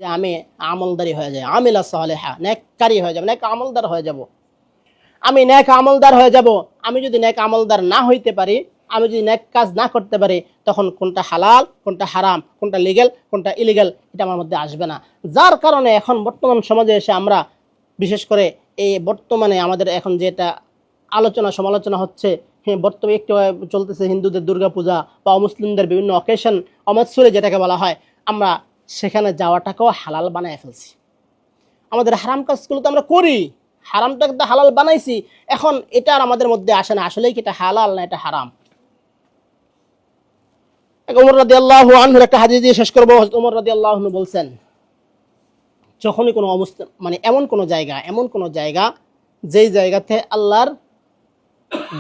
যে আমি আমলদারি হয়ে যায়, আমিলা সালেহা, নেককারী হয়ে যাব, নেক আমলদার হয়ে যাব। আমি নেক আমলদার হয়ে যাব। আমি যদি নেক আমলদার না হইতে পারি, আমি যদি নেক কাজ না করতে পারি, তখন কোনটা হালাল, কোনটা হারাম, কোনটা লিগ্যাল, কোনটা ইলিগ্যাল, এটা আমার মধ্যে আসবে না। যার কারণে এখন বর্তমান সমাজে এসে আমরা বিশেষ করে এই বর্তমানে আমাদের এখন যেটা আলোচনা সমালোচনা হচ্ছে, হ্যাঁ, বর্তমানে একটু চলতেছে হিন্দুদের দুর্গাপূজা বা মুসলিমদের বিভিন্ন অকেশন, অমৎসরে যেটাকে বলা হয়, আমরা সেখানে যাওয়াটাকেও হালাল বানায় ফেলছি। আমাদের হারাম কাজগুলো তো আমরা করি, হারামটাকে তো হালাল বানাইছি, এখন এটা আর আমাদের মধ্যে আসে না আসলেই কি এটা হালাল না এটা হারাম। ওমর রাদিয়াল্লাহু আনহুর একটা হাদিস দিয়ে শেষ করব। ওমর রাদিয়াল্লাহু আনহু বলছেন, যখনই কোনো অবস্থা মানে এমন কোনো জায়গা যেই জায়গাতে আল্লাহর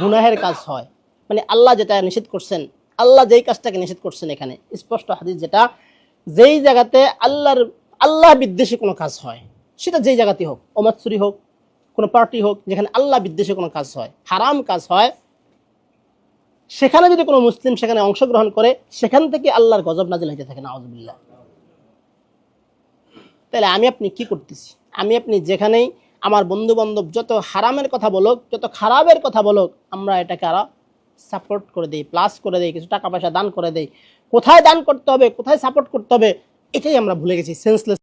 গুনাহের কাজ হয়, মানে আল্লাহ যেটা নিষেধ করছেন, আল্লাহ যেই কাজটাকে নিষেধ করছেন, এখানে স্পষ্ট হাদিস যেটা, যেই জায়গাতে আল্লাহ বিদ্বেষী কোনো কাজ হয়, সেটা যেই জায়গাতেই হোক, অমাৎসুরি হোক, কোনো পার্টি হোক, যেখানে আল্লাহ বিদ্বেষী কোনো কাজ হয়, হারাম কাজ হয়, সেখানে যদি কোনো মুসলিম সেখানে অংশগ্রহণ করে, সেখান থেকে আল্লাহর গজব নাজিল হইতে থাকে, নাউযুবিল্লাহ। তাহলে আমি আপনি কি করতেছি? আমি আপনি যেখানেই আমার বন্ধু বান্ধব যত হারামের কথা বলুক, যত খারাপের কথা বলুক, আমরা এটাকে আরো সাপোর্ট করে দিই, প্লাস করে দিই, কিছু টাকা পয়সা দান করে দিই। কোথায় দান করতে হবে, কোথায় সাপোর্ট করতে হবে, এটাই আমরা ভুলে গেছি, সেন্সলেস।